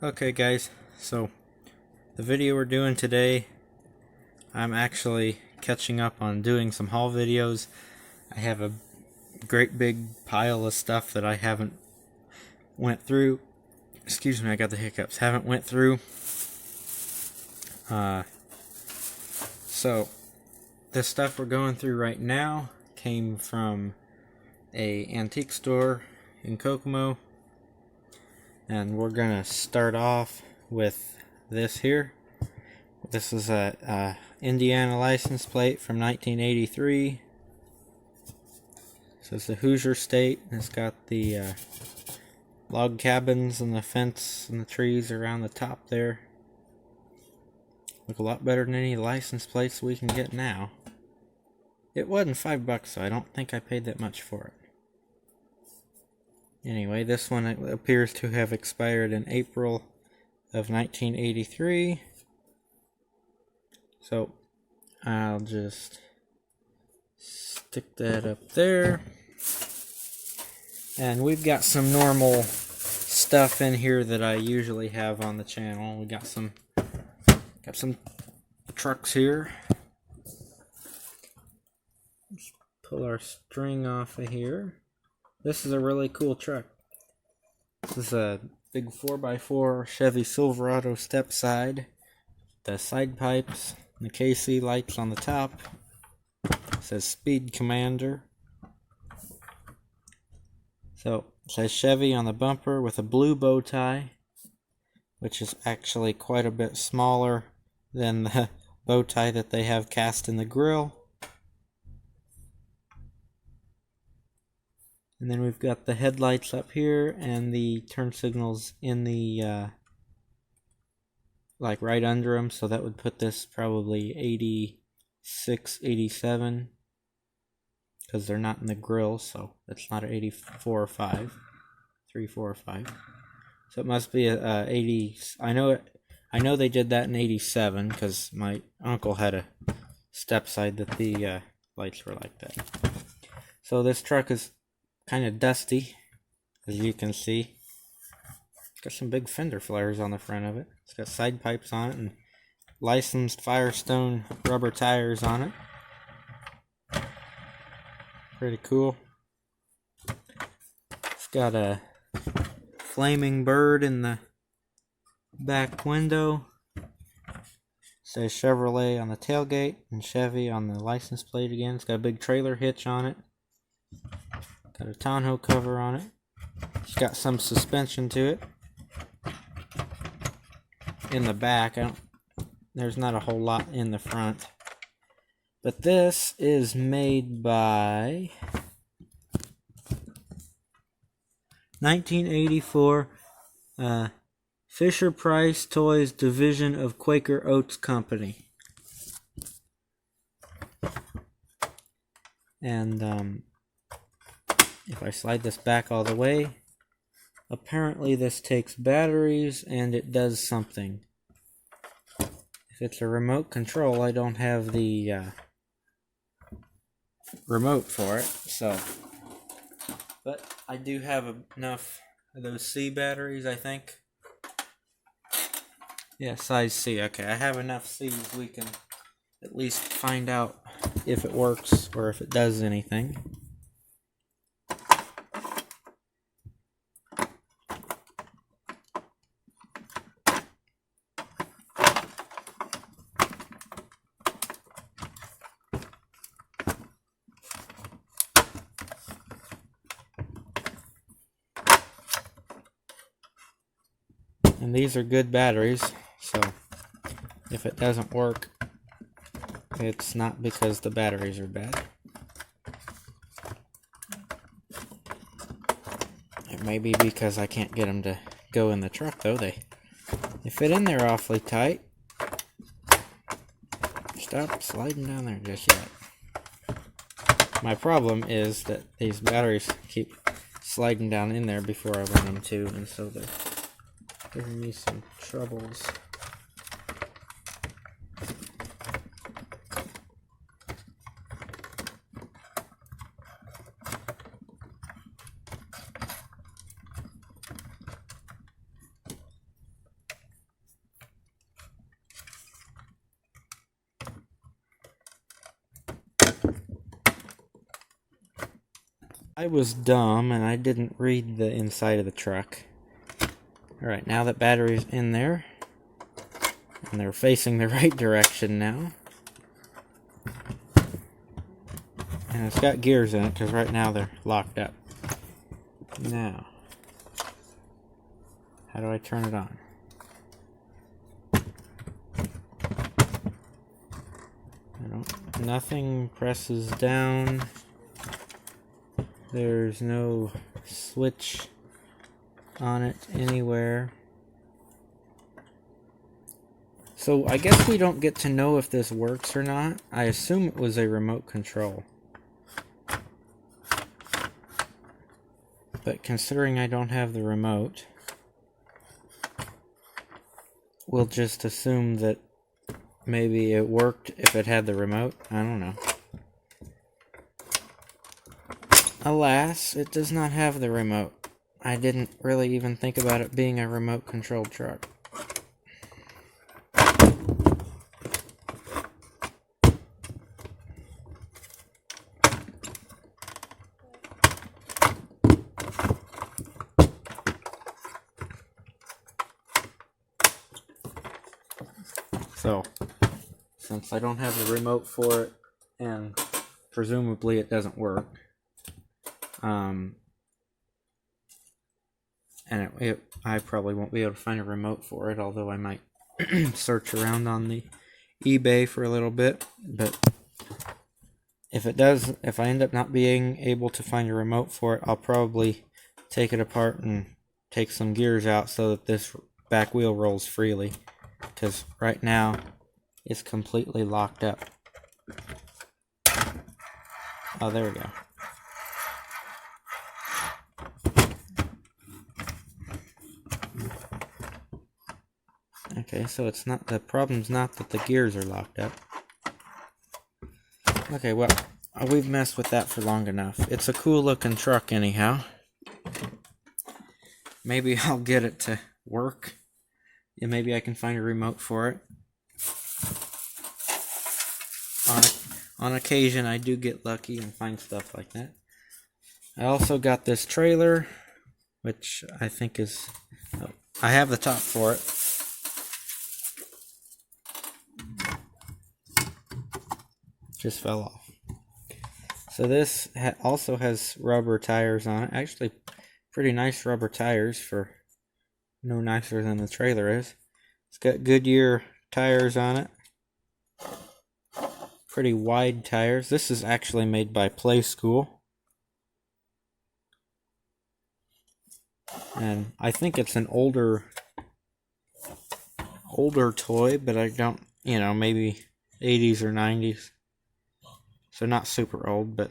Okay guys, so the video we're doing today, I'm actually catching up on doing some haul videos. I have a great big pile of stuff that I haven't went through. Excuse me, I got the hiccups. Haven't went through. So this stuff we're going through right now came from a antique store in Kokomo. And we're gonna start off with this here. This is a Indiana license plate from 1983. So it's the Hoosier State. It's got the log cabins and the fence and the trees around the top there. Look a lot better than any license plates we can get now. It wasn't $5, so I don't think I paid that much for it. Anyway, this one appears to have expired in April of 1983. So I'll just stick that up there. And we've got some normal stuff in here that I usually have on the channel. We got some trucks here. Let's pull our string off of here. This is a really cool truck. This is a big 4x4 Chevy Silverado Stepside. The side pipes, and the KC lights on the top. It says Speed Commander. So it says Chevy on the bumper with a blue bow tie, which is actually quite a bit smaller than the bow tie that they have cast in the grill. And then we've got the headlights up here and the turn signals in the, like right under them. So that would put this probably 86, 87. Because they're not in the grill, so it's not an 84 or 5. 3, 4, or 5. So it must be a 80. I know they did that in 87 because my uncle had a Stepside that the lights were like that. So this truck is kind of dusty, as you can see. It's got some big fender flares on the front of it. It's got side pipes on it and licensed Firestone rubber tires on it. Pretty cool. It's got a flaming bird in the back window. It says Chevrolet on the tailgate and Chevy on the license plate again. It's got a big trailer hitch on it. Got a tonneau cover on it. It's got some suspension to it. In the back, there's not a whole lot in the front. But this is made by 1984 Fisher Price Toys division of Quaker Oats Company. And if I slide this back all the way, apparently this takes batteries and it does something. If it's a remote control, I don't have the remote for it, so. But I do have enough of those C batteries, I think. Yeah, size C. Okay, I have enough C's we can at least find out if it works or if it does anything. And these are good batteries, so if it doesn't work, it's not because the batteries are bad. It may be because I can't get them to go in the truck, though. They fit in there awfully tight. Stop sliding down there just yet. My problem is that these batteries keep sliding down in there before I want them to, and so they're giving me some troubles. I was dumb and I didn't read the inside of the truck. Alright, now that battery's in there, and they're facing the right direction now. And it's got gears in it because right now they're locked up. Now, how do I turn it on? Nothing presses down. There's no switch on it anywhere. So I guess we don't get to know if this works or not. I assume it was a remote control. But considering I don't have the remote, we'll just assume that maybe it worked if it had the remote. I don't know. Alas, it does not have the remote. I didn't really even think about it being a remote controlled truck. So, since I don't have the remote for it, and presumably it doesn't work, and I probably won't be able to find a remote for it, although I might search around on the eBay for a little bit. But if I end up not being able to find a remote for it, I'll probably take it apart and take some gears out so that this back wheel rolls freely. Because right now, it's completely locked up. Oh, there we go. Okay, so it's not, the problem's not that the gears are locked up. Okay, well, we've messed with that for long enough. It's a cool looking truck anyhow. Maybe I'll get it to work. Yeah, maybe I can find a remote for it. On occasion, I do get lucky and find stuff like that. I also got this trailer, which I think is... Oh, I have the top for it. Just fell off. So this also has rubber tires on it. Actually, pretty nice rubber tires for no nicer than the trailer is. It's got Goodyear tires on it. Pretty wide tires. This is actually made by Play School. And I think it's an older toy, but I don't, maybe 80s or 90s. So not super old, but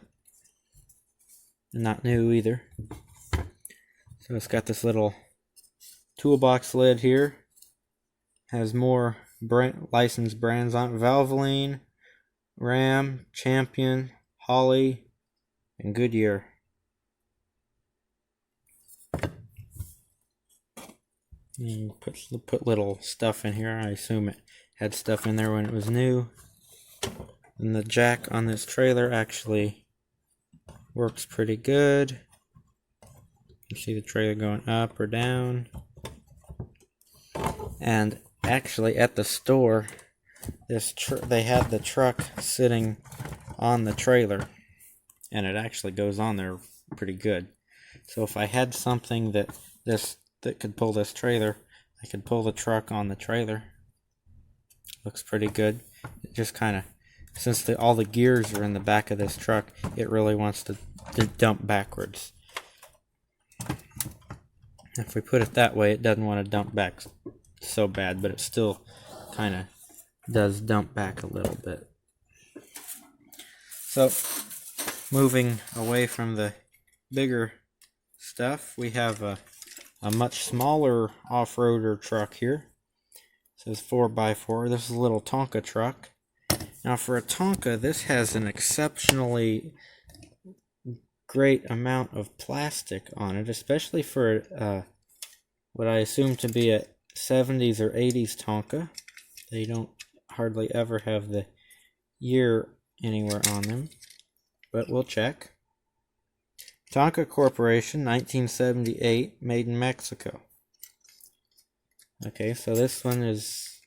not new either. So it's got this little toolbox lid here. Has more licensed brands on it. Valvoline, Ram, Champion, Holley, and Goodyear. And put little stuff in here. I assume it had stuff in there when it was new. And the jack on this trailer actually works pretty good. You see the trailer going up or down. And actually at the store, they had the truck sitting on the trailer, and it actually goes on there pretty good. So if I had something that could pull this trailer, I could pull the truck on the trailer. Looks pretty good. It just kind of, since all the gears are in the back of this truck, it really wants to dump backwards. If we put it that way, it doesn't want to dump back so bad, but it still kind of does dump back a little bit. So, moving away from the bigger stuff, we have a much smaller off-roader truck here. It says 4x4. This is a little Tonka truck. Now for a Tonka, this has an exceptionally great amount of plastic on it, especially for what I assume to be a 70s or 80s Tonka. They don't hardly ever have the year anywhere on them, but we'll check. Tonka Corporation, 1978, made in Mexico. Okay, so this one is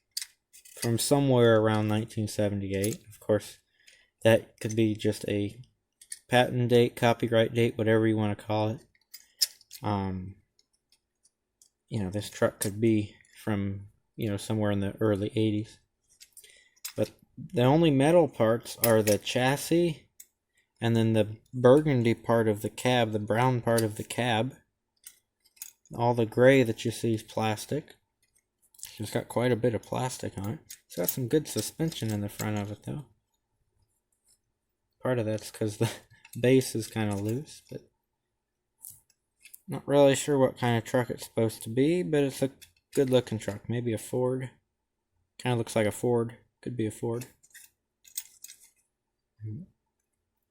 from somewhere around 1978. Of course, that could be just a patent date, copyright date, whatever you want to call it. This truck could be from, somewhere in the early 80s. But the only metal parts are the chassis and then the burgundy part of the cab, the brown part of the cab. All the gray that you see is plastic. It's got quite a bit of plastic on it. It's got some good suspension in the front of it, though. Part of that's because the base is kind of loose, but not really sure what kind of truck it's supposed to be, but it's a good looking truck. Maybe a Ford. Kind of looks like a Ford. Could be a Ford.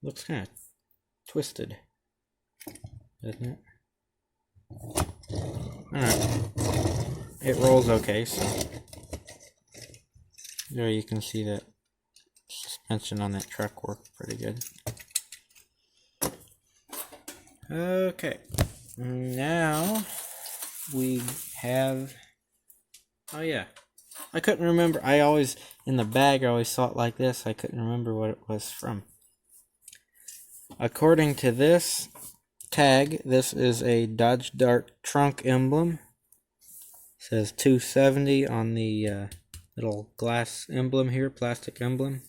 Looks kind of twisted, doesn't it? Alright. It rolls okay, so there you can see that suspension on that truck worked pretty good. Okay, now we have, oh yeah, I couldn't remember, in the bag I always saw it like this, I couldn't remember what it was from. According to this tag, this is a Dodge Dart trunk emblem. It says 270 on the little glass emblem here, plastic emblem.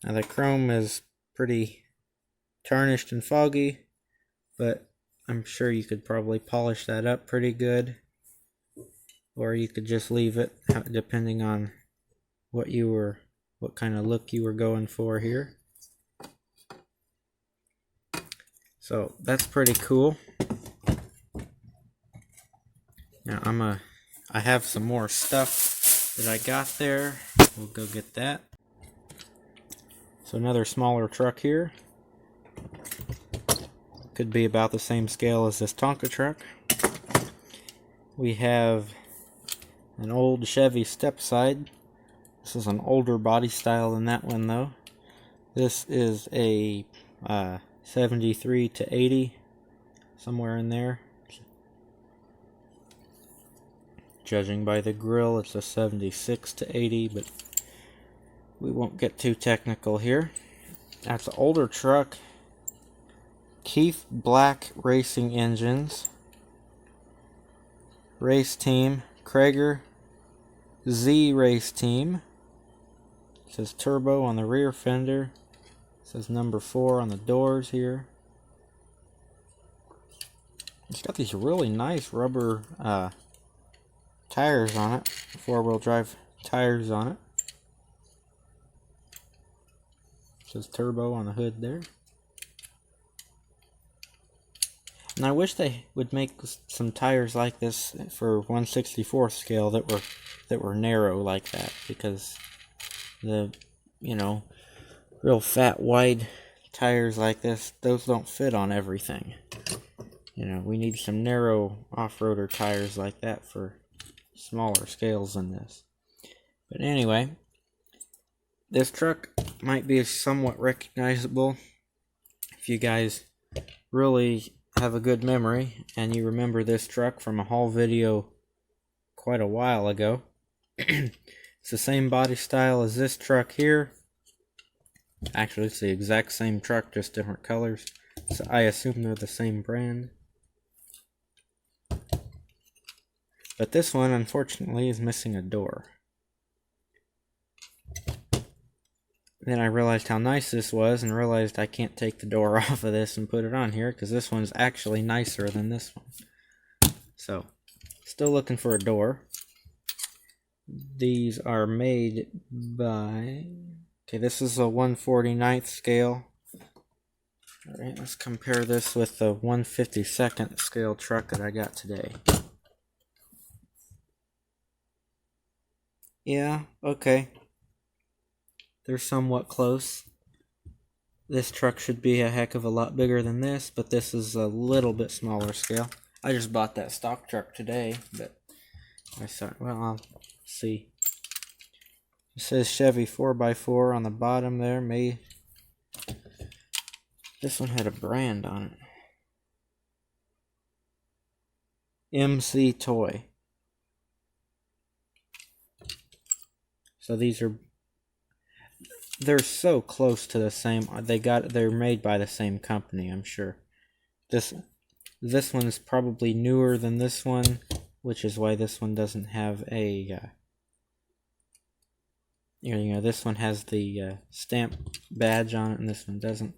Now the chrome is pretty tarnished and foggy, but I'm sure you could probably polish that up pretty good, or you could just leave it, depending on what kind of look you were going for here. So that's pretty cool. Now I have some more stuff that I got there. We'll go get that. So another smaller truck here. Could be about the same scale as this Tonka truck. We have an old Chevy Stepside. This is an older body style than that one, though. This is a 73 to 80, somewhere in there. Judging by the grill, it's a 76 to 80, but we won't get too technical here. That's an older truck. Keith Black Racing Engines. Race Team. Krager Z Race Team. It says turbo on the rear fender. It says number 4 on the doors here. It's got these really nice rubber tires on it. 4-wheel drive tires on it. It says turbo on the hood there. And I wish they would make some tires like this for 1/64 scale that were narrow like that, because the real fat wide tires like this, those don't fit on everything. We need some narrow off-roader tires like that for smaller scales than this. But anyway, this truck might be somewhat recognizable if you guys really have a good memory and you remember this truck from a haul video quite a while ago. It's the same body style as this truck here. Actually, it's the exact same truck, just different colors. So I assume they're the same brand. But this one, unfortunately, is missing a door. Then I realized how nice this was and realized I can't take the door off of this and put it on here, because this one's actually nicer than this one. So, still looking for a door. These are made by... Okay, this is a 1/49th scale. Alright, let's compare this with the 1/52nd scale truck that I got today. Yeah, okay. They're somewhat close. This truck should be a heck of a lot bigger than this, but this is a little bit smaller scale. I just bought that stock truck today, but I thought, well, I'll see. It says Chevy 4x4 on the bottom there. This one had a brand on it. MC Toy. So they're so close to the same. They're made by the same company, I'm sure. This one is probably newer than this one, which is why this one doesn't have a this one has the stamp badge on it and this one doesn't.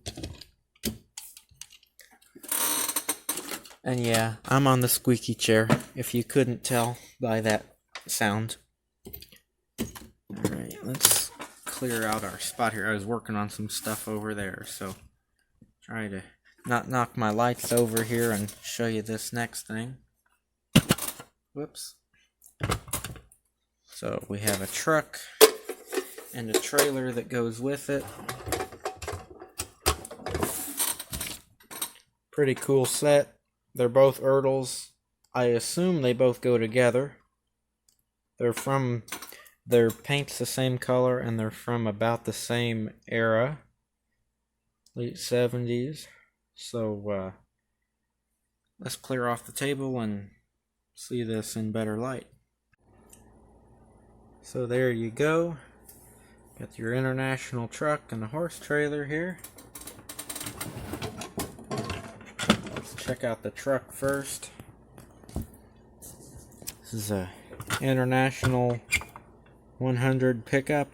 And yeah, I'm on the squeaky chair, if you couldn't tell by that sound. Alright, let's clear out our spot here. I was working on some stuff over there, so try to not knock my lights over here and show you this next thing. Whoops. So we have a truck and a trailer that goes with it. Pretty cool set. They're both Ertls. I assume they both go together. Their paint's the same color and they're from about the same era. Late 70s. So let's clear off the table and see this in better light. So there you go. Got your international truck and a horse trailer here. Let's check out the truck first. This is a international 100 pickup.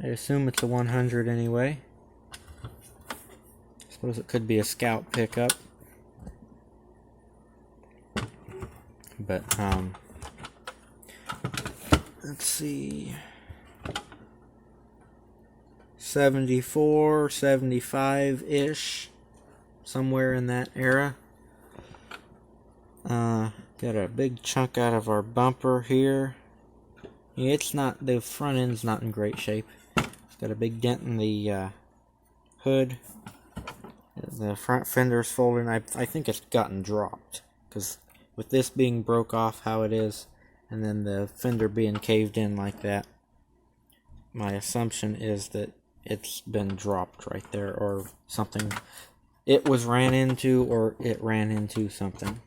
I assume it's a 100 anyway. Suppose it could be a Scout pickup. But let's see. 74, 75-ish. Somewhere in that era. Got a big chunk out of our bumper here. Yeah, the front end's not in great shape. It's got a big dent in the hood. The front fender's folded. I think it's gotten dropped. Because with this being broke off how it is, and then the fender being caved in like that, my assumption is that it's been dropped right there, or something. It was ran into, or it ran into something.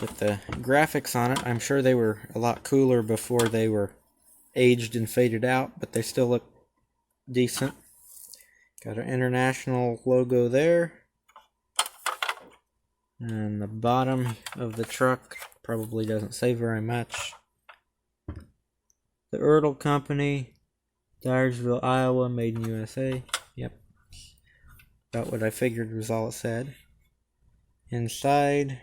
With the graphics on it, I'm sure they were a lot cooler before they were aged and faded out, but they still look decent. Got an international logo there. And the bottom of the truck probably doesn't say very much. The Ertl Company, Dyersville, Iowa, made in USA. Yep. About what I figured was all it said. Inside,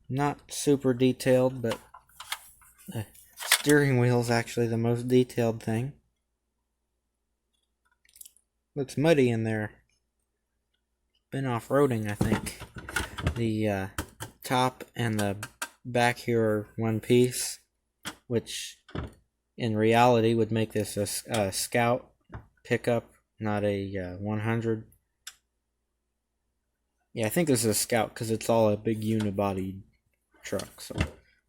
not super detailed, but the steering wheel is actually the most detailed thing. Looks muddy in there. Been off-roading, I think. The top and the back here are one piece, which in reality would make this a Scout pickup, not a 100. Yeah, I think this is a Scout because it's all a big unibodied truck. So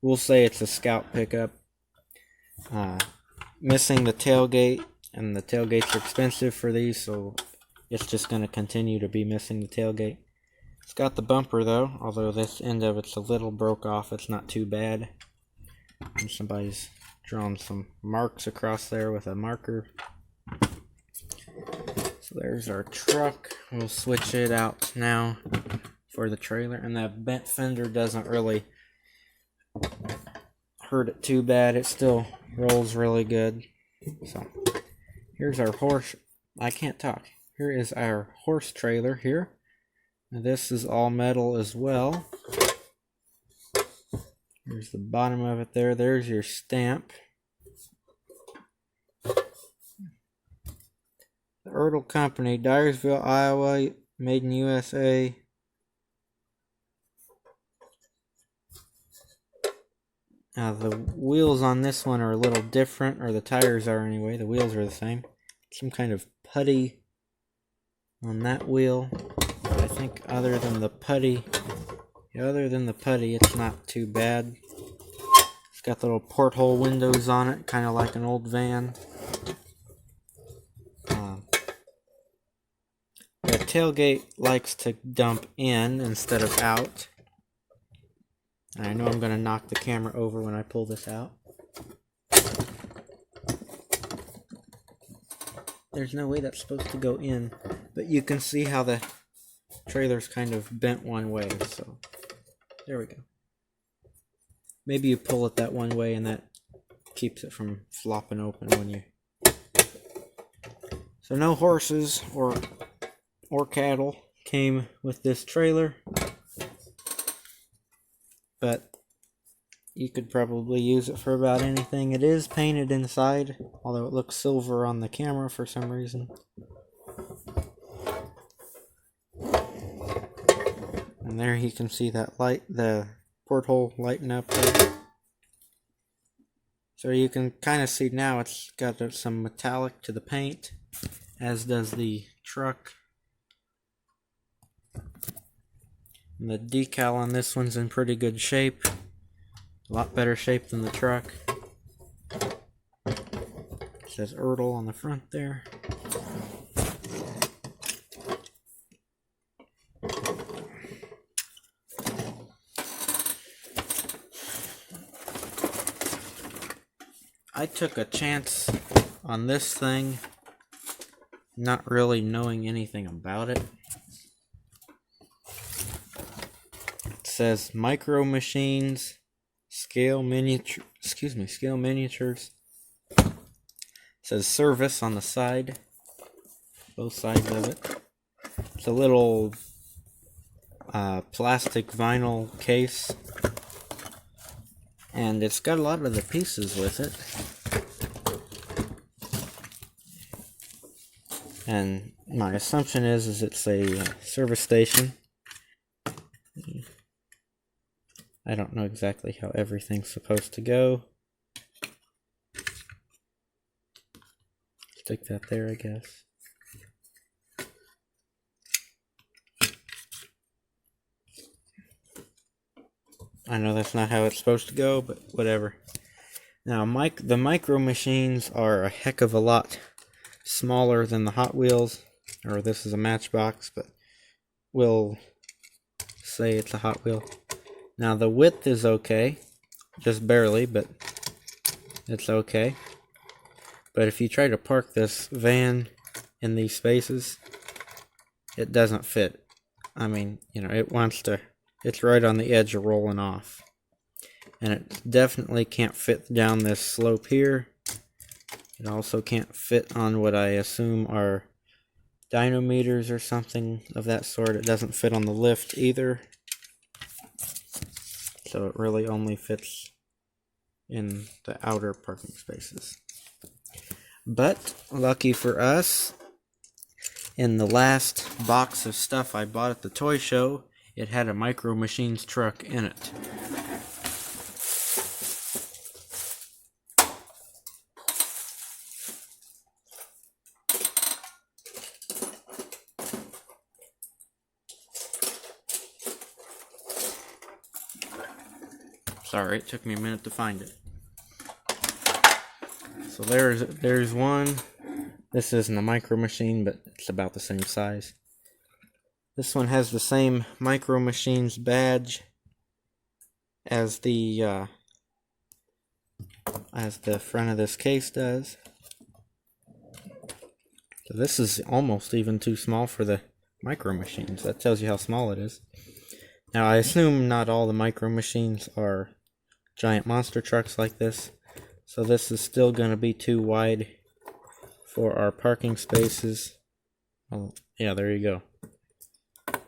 we'll say it's a Scout pickup. Missing the tailgate, and the tailgates are expensive for these, so it's just going to continue to be missing the tailgate. It's got the bumper though, although this end of it's a little broke off. It's not too bad. And somebody's drawn some marks across there with a marker. So there's our truck. We'll switch it out now for the trailer. And that bent fender doesn't really hurt it too bad. It still rolls really good. So here's our horse. I can't talk. Here is our horse trailer here. Now this is all metal as well. Here's the bottom of it there. There's your stamp. The Ertl Company, Dyersville, Iowa, made in USA. Now the wheels on this one are a little different, or the tires are anyway. The wheels are the same. Some kind of putty on that wheel. I think other than the putty, it's not too bad. It's got little porthole windows on it, kind of like an old van. Got tailgate likes to dump in instead of out. And I know I'm going to knock the camera over when I pull this out. There's no way that's supposed to go in, but you can see how the trailer's kind of bent one way, so there we go. Maybe you pull it that one way and that keeps it from flopping open when you... So no horses or cattle came with this trailer, but you could probably use it for about anything. It is painted inside, although it looks silver on the camera for some reason. And there you can see that light, the porthole lighting up there. So you can kind of see now it's got some metallic to the paint, as does the truck. And the decal on this one's in pretty good shape. A lot better shape than the truck. It says Ertl on the front there. I took a chance on this thing, not really knowing anything about it. It says Micro Machines, Scale Miniatures. It says service on the side, both sides of it. It's a little plastic vinyl case, and it's got a lot of the pieces with it. And my assumption is it's a service station. I don't know exactly how everything's supposed to go. Stick that there, I guess. I know that's not how it's supposed to go, but whatever. Now, the Micro Machines are a heck of a lot smaller than the Hot Wheels, or this is a Matchbox, but we'll say it's a Hot Wheel. Now the width is okay, just barely, but it's okay. But if you try to park this van in these spaces, it doesn't fit. I mean, you know, it's right on the edge of rolling off. And it definitely can't fit down this slope here. It also can't fit on what I assume are dynameters or something of that sort. It doesn't fit on the lift either. So it really only fits in the outer parking spaces. But, lucky for us, in the last box of stuff I bought at the toy show, it had a Micro Machines truck in it. Sorry, it took me a minute to find it. So there's one. This isn't a Micro Machine, but it's about the same size. This one has the same Micro Machines badge as the front of this case does. So this is almost even too small for the Micro Machines. That tells you how small it is. Now I assume not all the Micro Machines are giant monster trucks like this, so this is still going to be too wide for our parking spaces. Oh, yeah, there you go.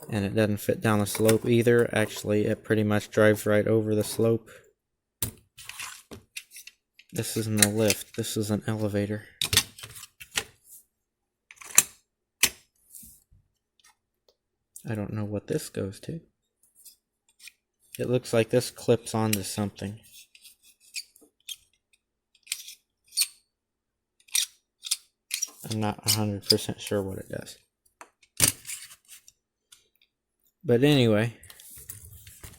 And it doesn't fit down the slope either. Actually, it pretty much drives right over the slope. This isn't a lift, this is an elevator. I don't know what this goes to. It looks like this clips onto something. I'm not 100% sure what it does. But anyway,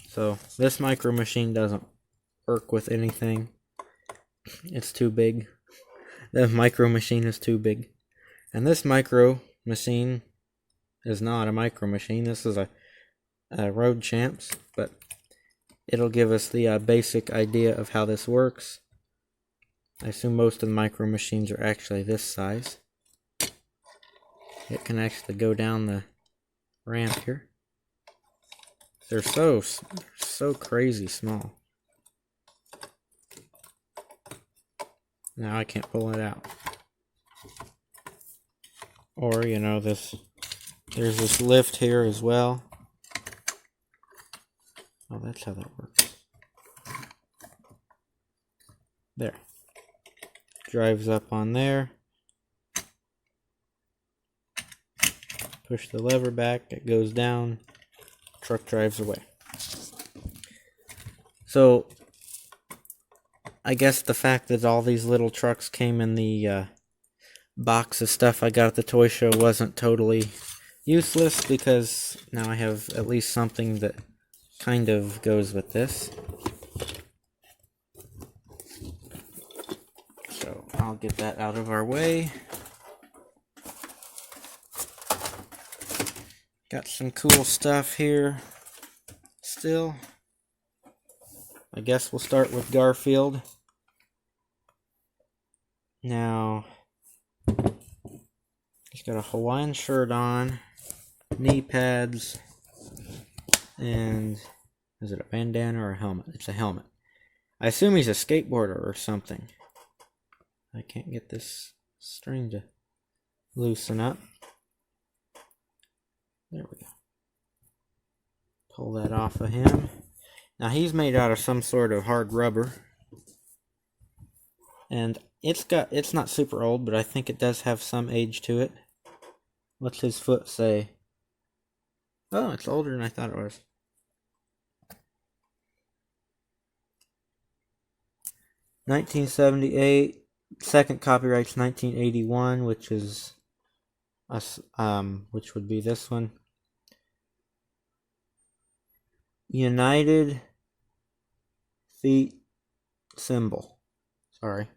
so this Micro Machine doesn't work with anything. It's too big. The Micro Machine is too big. And this Micro Machine is not a Micro Machine. This is a Road Champs, but it'll give us the basic idea of how this works. I assume most of the Micro Machines are actually this size. It can actually go down the ramp here. They're so crazy small. Now I can't pull it out. Or, you know, there's this lift here as well. Oh, that's how that works. There. Drives up on there. Push the lever back, it goes down, truck drives away. So, I guess the fact that all these little trucks came in the box of stuff I got at the toy show wasn't totally useless, because now I have at least something that kind of goes with this. So, I'll get that out of our way. Got some cool stuff here still. I guess we'll start with Garfield. Now, he's got a Hawaiian shirt on, knee pads, and is it a bandana or a helmet? It's a helmet. I assume he's a skateboarder or something. I can't get this string to loosen up. There we go. Pull that off of him. Now he's made out of some sort of hard rubber. And it's not super old, but I think it does have some age to it. What's his foot say? Oh, it's older than I thought it was. $1978. Second copyright's 1981, which is which would be this one. United Feet Symbol. Sorry.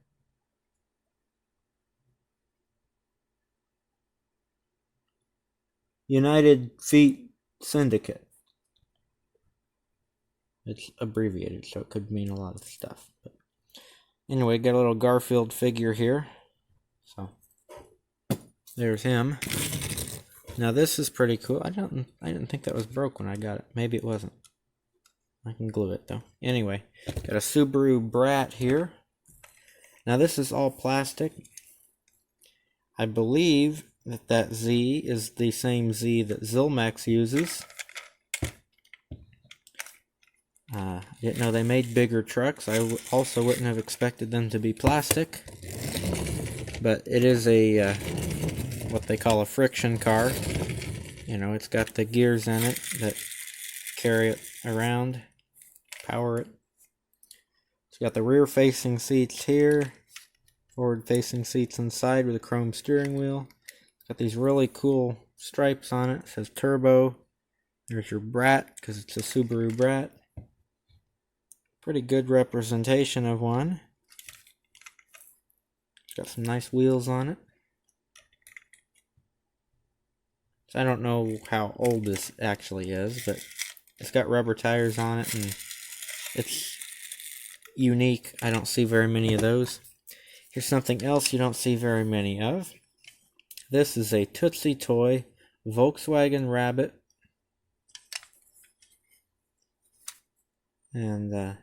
United Feet Syndicate. It's abbreviated, so it could mean a lot of stuff. But anyway, got a little Garfield figure here. So there's him. Now this is pretty cool. I didn't think that was broke when I got it. Maybe it wasn't. I can glue it though. Anyway, got a Subaru Brat here. Now this is all plastic. I believe that Z is the same Z that Zilmax uses. I didn't know they made bigger trucks. I also wouldn't have expected them to be plastic. But it is a what they call a friction car. You know, it's got the gears in it that carry it around, power it. It's got the rear facing seats here, forward facing seats inside with a chrome steering wheel. It's got these really cool stripes on it. It says Turbo. There's your Brat, because it's a Subaru Brat. Pretty good representation of one. It's got some nice wheels on it. So I don't know how old this actually is, but it's got rubber tires on it, and it's unique. I don't see very many of those. Here's something else you don't see very many of. This is a Tootsie Toy Volkswagen Rabbit. And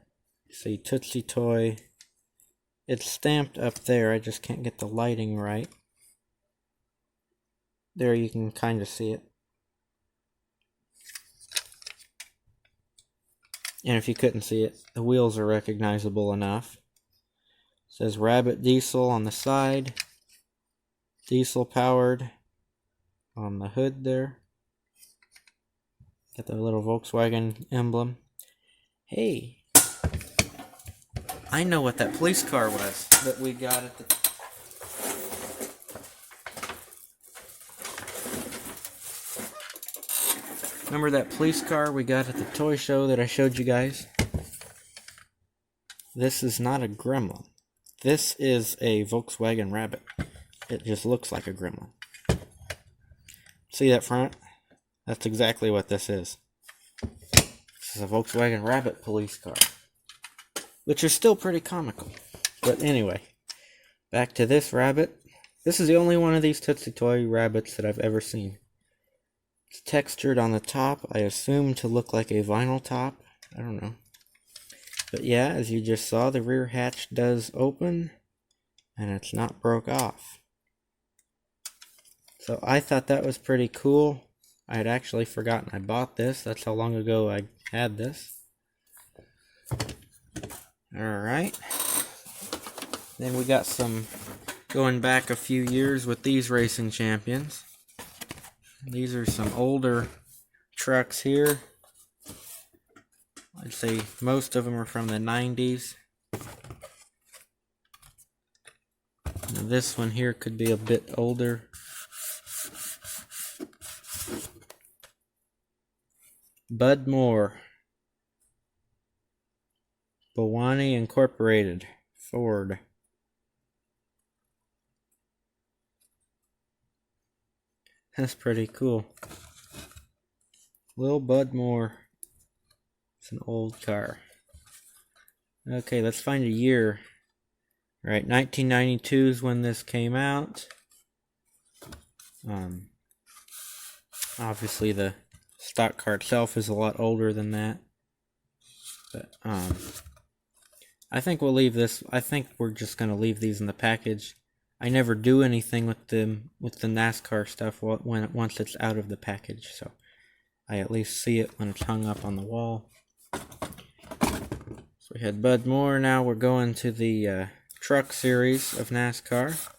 see, Tootsie Toy. It's stamped up there. I just can't get the lighting right. There you can kind of see it. And if you couldn't see it, the wheels are recognizable enough. It says Rabbit Diesel on the side. Diesel powered on the hood there. Got the little Volkswagen emblem. Hey, I know what that police car was that we got at the... Remember that police car we got at the toy show that I showed you guys? This is not a Gremlin. This is a Volkswagen Rabbit. It just looks like a Gremlin. See that front? That's exactly what this is. This is a Volkswagen Rabbit police car, which is still pretty comical. But anyway, back to this rabbit. This is the only one of these Tootsie Toy rabbits that I've ever seen. It's textured on the top, I assume to look like a vinyl top. I don't know. But yeah, as you just saw, the rear hatch does open, and it's not broke off. So I thought that was pretty cool. I had actually forgotten I bought this. That's how long ago I had this. Alright. Then we got some going back a few years with these racing champions. These are some older trucks here. I'd say most of them are from the 90s. Now this one here could be a bit older. Bud Moore. Bowani Incorporated. Ford. That's pretty cool. Lil Bud Moore. It's an old car. Okay, let's find a year. Right, 1992 is when this came out. Obviously the stock car itself is a lot older than that. But I think we'll leave this. I think we're just gonna leave these in the package. I never do anything with them with the NASCAR stuff once it's out of the package, so I at least see it when it's hung up on the wall. So we had Bud Moore. Now we're going to the truck series of NASCAR.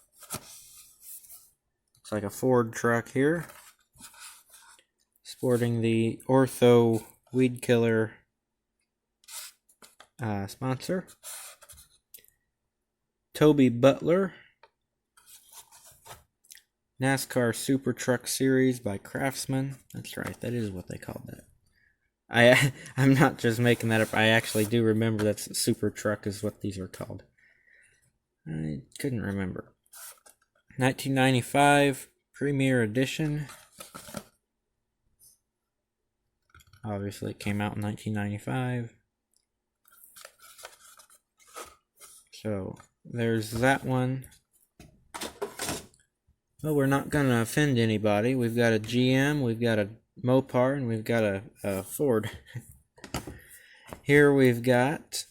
Looks like a Ford truck here, sporting the Ortho Weed Killer sponsor. Toby Butler. NASCAR Super Truck Series by Craftsman. That's right, that is what they called that. I'm not just making that up. I actually do remember that Super Truck is what these are called. I couldn't remember. 1995 Premier Edition. Obviously, it came out in 1995. So, there's that one. Well, we're not going to offend anybody. We've got a GM, we've got a Mopar, and we've got a Ford. Here we've got,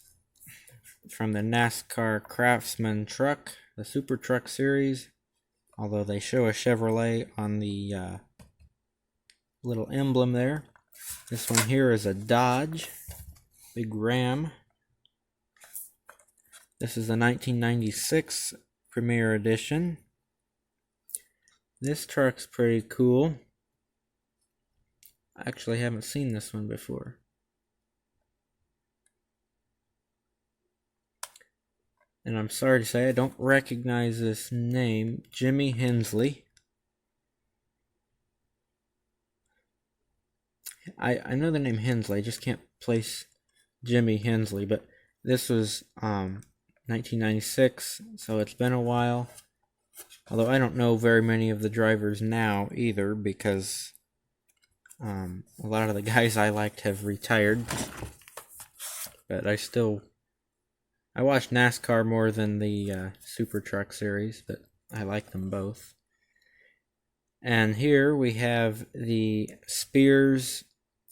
from the NASCAR Craftsman truck, the Super Truck Series. Although they show a Chevrolet on the little emblem there. This one here is a Dodge. Big Ram. This is the 1996 Premier Edition. This truck's pretty cool. I actually haven't seen this one before. And I'm sorry to say I don't recognize this name. Jimmy Hensley. I know the name Hensley, I just can't place Jimmy Hensley, but this was 1996, so it's been a while. Although I don't know very many of the drivers now either, because a lot of the guys I liked have retired. But I watch NASCAR more than the Super Truck Series, but I like them both. And here we have the Spears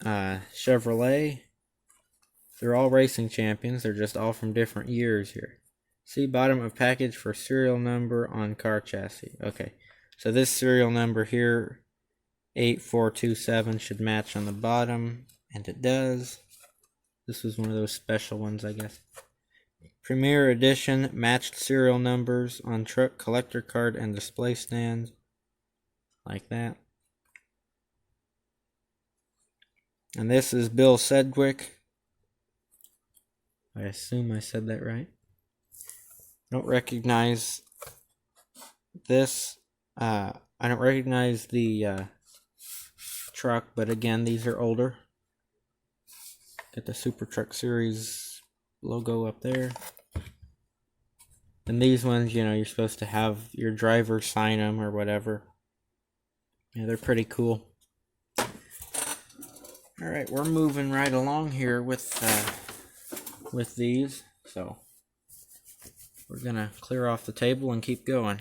Chevrolet. They're all racing champions. They're just all from different years here. See bottom of package for serial number on car chassis. Okay, so this serial number here, 8427, should match on the bottom, and it does. This was one of those special ones, I guess. Premier Edition, matched serial numbers on truck, collector card, and display stand. Like that. And this is Bill Sedgwick. I assume I said that right. I don't recognize this. I don't recognize the truck, but again, these are older. Got the Super Truck Series logo up there. And these ones, you know, you're supposed to have your driver sign them or whatever. Yeah, they're pretty cool. All right, we're moving right along here with these, so we're gonna clear off the table and keep going.